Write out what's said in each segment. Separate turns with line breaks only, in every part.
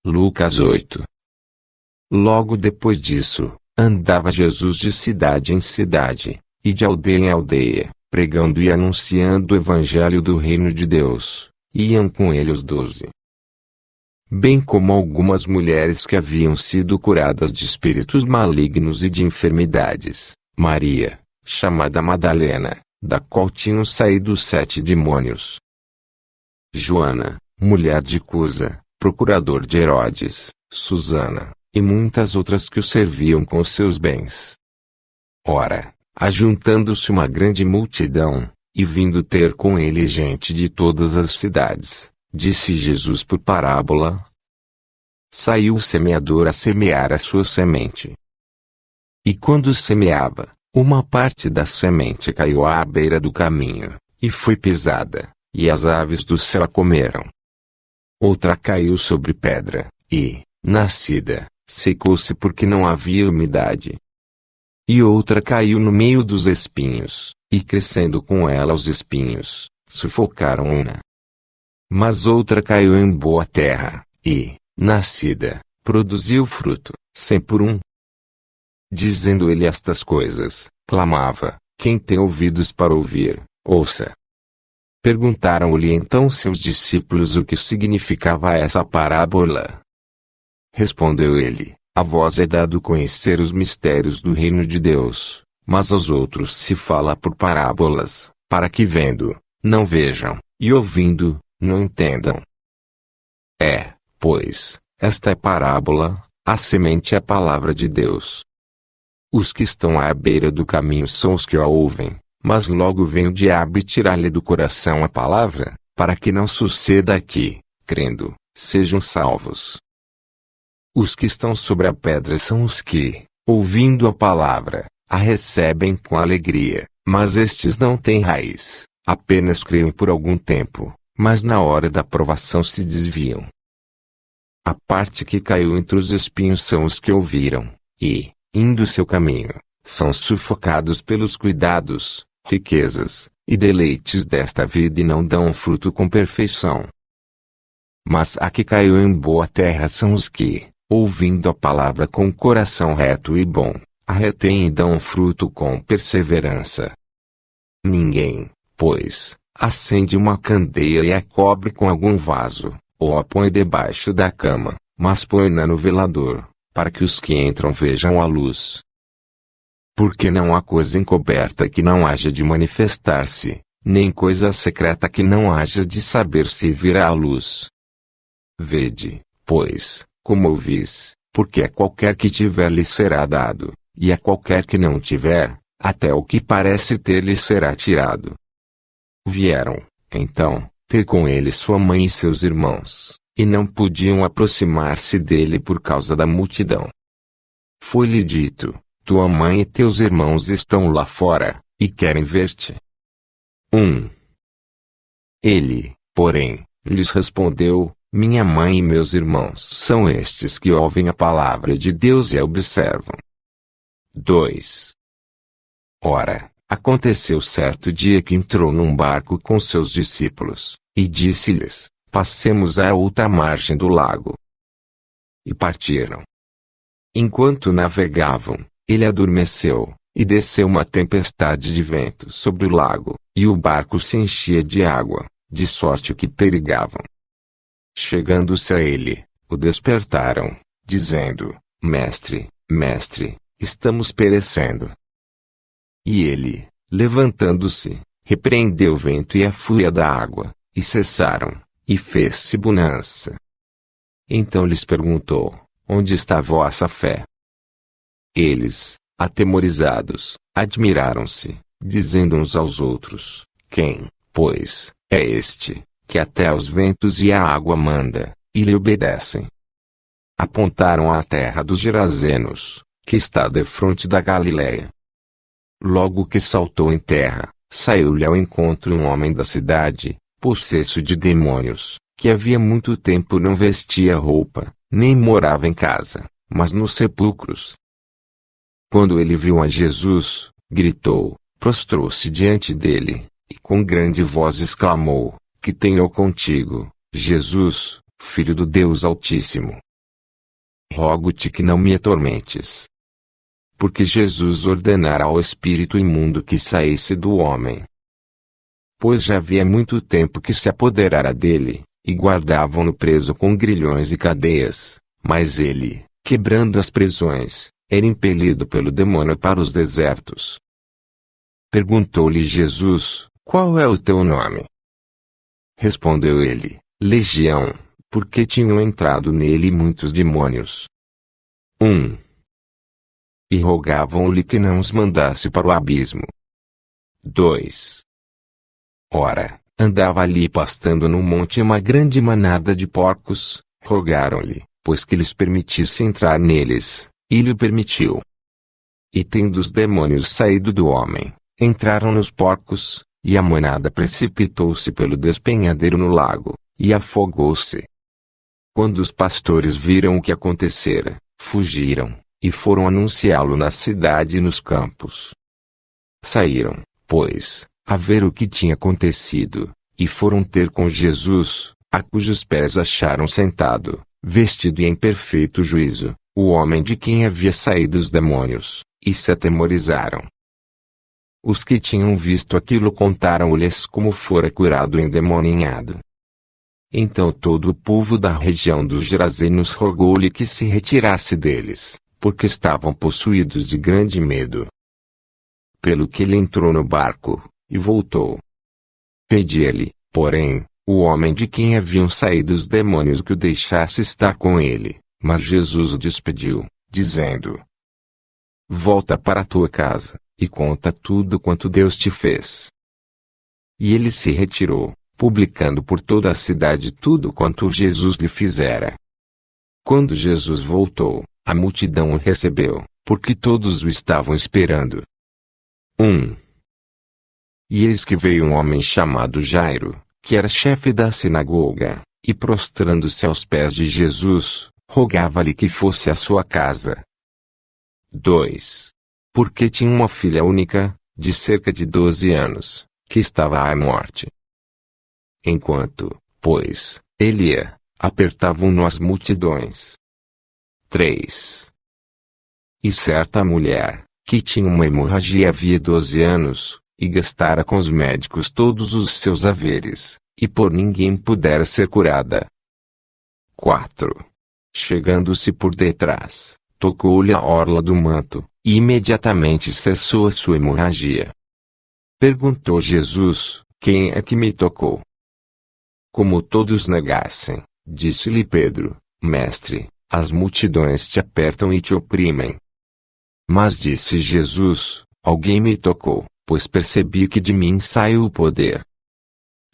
Lucas 8. Logo depois disso, andava Jesus de cidade em cidade, e de aldeia em aldeia, pregando e anunciando o evangelho do reino de Deus. Iam com ele os 12. Bem como algumas mulheres que haviam sido curadas de espíritos malignos e de enfermidades. Maria, chamada Madalena, da qual tinham saído 7 demônios. Joana, mulher de Cusa, procurador de Herodes, Susana, e muitas outras que o serviam com seus bens. Ora, ajuntando-se uma grande multidão, e vindo ter com ele gente de todas as cidades, disse Jesus por parábola: Saiu o semeador a semear a sua semente. E quando semeava, uma parte da semente caiu à beira do caminho, e foi pisada, e as aves do céu a comeram. Outra caiu sobre pedra, e, nascida, secou-se porque não havia umidade. E outra caiu no meio dos espinhos, e crescendo com ela os espinhos, sufocaram-na. Mas outra caiu em boa terra, e, nascida, produziu fruto, 100 por 1. Dizendo ele estas coisas, clamava: Quem tem ouvidos para ouvir, ouça. Perguntaram-lhe então seus discípulos o que significava essa parábola. Respondeu ele: A vós é dado conhecer os mistérios do reino de Deus, mas aos outros se fala por parábolas, para que vendo, não vejam, e ouvindo, não entendam. Pois, esta é parábola, a semente é a palavra de Deus. Os que estão à beira do caminho são os que a ouvem, mas logo vem o diabo e tira-lhe do coração a palavra, para que não suceda que, crendo, sejam salvos. Os que estão sobre a pedra são os que, ouvindo a palavra, a recebem com alegria, mas estes não têm raiz, apenas creem por algum tempo, mas na hora da provação se desviam. A parte que caiu entre os espinhos são os que ouviram, e, indo seu caminho, são sufocados pelos cuidados, riquezas, e deleites desta vida e não dão fruto com perfeição. Mas a que caiu em boa terra são os que, ouvindo a palavra com coração reto e bom, a retêm e dão fruto com perseverança. Ninguém, pois, acende uma candeia e a cobre com algum vaso, ou a põe debaixo da cama, mas põe-na no velador, para que os que entram vejam a luz. Porque não há coisa encoberta que não haja de manifestar-se, nem coisa secreta que não haja de saber-se e vir à luz. Vede, pois, como ouvis, porque a qualquer que tiver lhe será dado, e a qualquer que não tiver, até o que parece ter lhe será tirado. Vieram, então, ter com ele sua mãe e seus irmãos, e não podiam aproximar-se dele por causa da multidão. Foi-lhe dito: Tua mãe e teus irmãos estão lá fora, e querem ver-te. Ele, porém, lhes respondeu: Minha mãe e meus irmãos são estes que ouvem a palavra de Deus e a observam. 2. Ora, aconteceu certo dia que entrou num barco com seus discípulos, e disse-lhes: Passemos à outra margem do lago. E partiram. Enquanto navegavam, ele adormeceu, e desceu uma tempestade de vento sobre o lago, e o barco se enchia de água, de sorte que perigavam. Chegando-se a ele, o despertaram, dizendo: Mestre, mestre, estamos perecendo. E ele, levantando-se, repreendeu o vento e a fúria da água, e cessaram, e fez-se bonança. Então lhes perguntou: Onde está a vossa fé? Eles, atemorizados, admiraram-se, dizendo uns aos outros: Quem, pois, é este, que até os ventos e a água manda, e lhe obedecem? Apontaram à terra dos Gerazenos, que está defronte da Galileia. Logo que saltou em terra, saiu-lhe ao encontro um homem da cidade, possesso de demônios, que havia muito tempo não vestia roupa, nem morava em casa, mas nos sepulcros. Quando ele viu a Jesus, gritou, prostrou-se diante dele, e com grande voz exclamou: Que tenho contigo, Jesus, Filho do Deus Altíssimo? rogo-te que não me atormentes. Porque Jesus ordenara ao espírito imundo que saísse do homem. Pois já havia muito tempo que se apoderara dele, e guardavam-no preso com grilhões e cadeias, mas ele, quebrando as prisões, era impelido pelo demônio para os desertos. Perguntou-lhe Jesus: qual é o teu nome? Respondeu ele: Legião, porque tinham entrado nele muitos demônios. 1. E rogavam-lhe que não os mandasse para o abismo. 2. Ora, andava ali pastando no monte uma grande manada de porcos, rogaram-lhe, pois que lhes permitisse entrar neles, e lhe permitiu. E tendo os demônios saído do homem, entraram nos porcos, e a manada precipitou-se pelo despenhadeiro no lago, e afogou-se. Quando os pastores viram o que acontecera, fugiram, e foram anunciá-lo na cidade e nos campos. Saíram, pois, a ver o que tinha acontecido, e foram ter com Jesus, a cujos pés acharam sentado, vestido e em perfeito juízo, o homem de quem havia saído os demônios, e se atemorizaram. Os que tinham visto aquilo contaram-lhes como fora curado o endemoniado. Então todo o povo da região dos Gerazenos rogou-lhe que se retirasse deles, porque estavam possuídos de grande medo. Pelo que ele entrou no barco, e voltou. Pedia-lhe, porém, o homem de quem haviam saído os demônios que o deixasse estar com ele, mas Jesus o despediu, dizendo: volta para a tua casa, e conta tudo quanto Deus te fez. E ele se retirou, publicando por toda a cidade tudo quanto Jesus lhe fizera. Quando Jesus voltou, a multidão o recebeu, porque todos o estavam esperando. 1. E eis que veio um homem chamado Jairo, que era chefe da sinagoga, e prostrando-se aos pés de Jesus, rogava-lhe que fosse à sua casa. 2. Porque tinha uma filha única, de cerca de 12 anos, que estava à morte. Enquanto, pois, ele ia, apertavam-no as multidões. 3. E certa mulher, que tinha uma hemorragia havia 12 anos, e gastara com os médicos todos os seus haveres, e por ninguém pudera ser curada. 4. Chegando-se por detrás, tocou-lhe a orla do manto, e imediatamente cessou a sua hemorragia. Perguntou Jesus: quem é que me tocou? Como todos negassem, disse-lhe Pedro: Mestre, as multidões te apertam e te oprimem. Mas disse Jesus: alguém me tocou, pois percebi que de mim saiu o poder.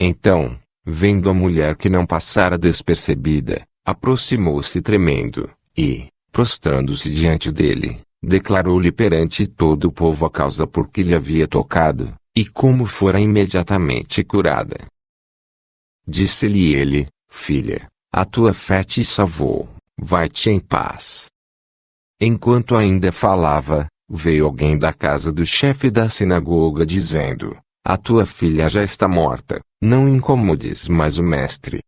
Então, vendo a mulher que não passara despercebida, aproximou-se tremendo, e, prostrando-se diante dele, declarou-lhe perante todo o povo a causa por que lhe havia tocado, e como fora imediatamente curada. Disse-lhe ele: filha, a tua fé te salvou, vai-te em paz. Enquanto ainda falava, veio alguém da casa do chefe da sinagoga dizendo: a tua filha já está morta, não incomodes mais o mestre.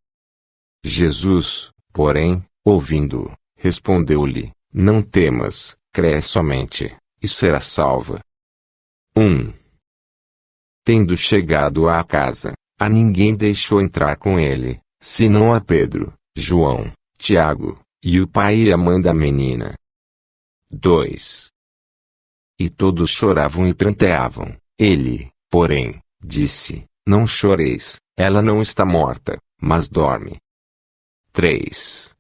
Jesus, porém, ouvindo-o, respondeu-lhe: não temas, crê somente, e serás salva. 1. Tendo chegado à casa, a ninguém deixou entrar com ele, senão a Pedro, João, Tiago, e o pai e a mãe da menina. 2. E todos choravam e pranteavam. Ele, porém, disse: não choreis, ela não está morta, mas dorme. 3.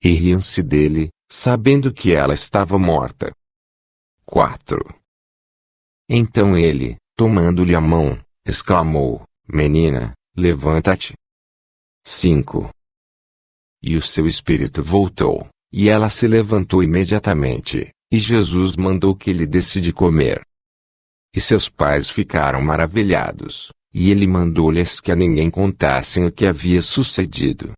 E riam-se dele, sabendo que ela estava morta. 4. Então ele, tomando-lhe a mão, exclamou: menina, levanta-te. 5. E o seu espírito voltou, e ela se levantou imediatamente, e Jesus mandou que lhe desse de comer. E seus pais ficaram maravilhados, e ele mandou-lhes que a ninguém contassem o que havia sucedido.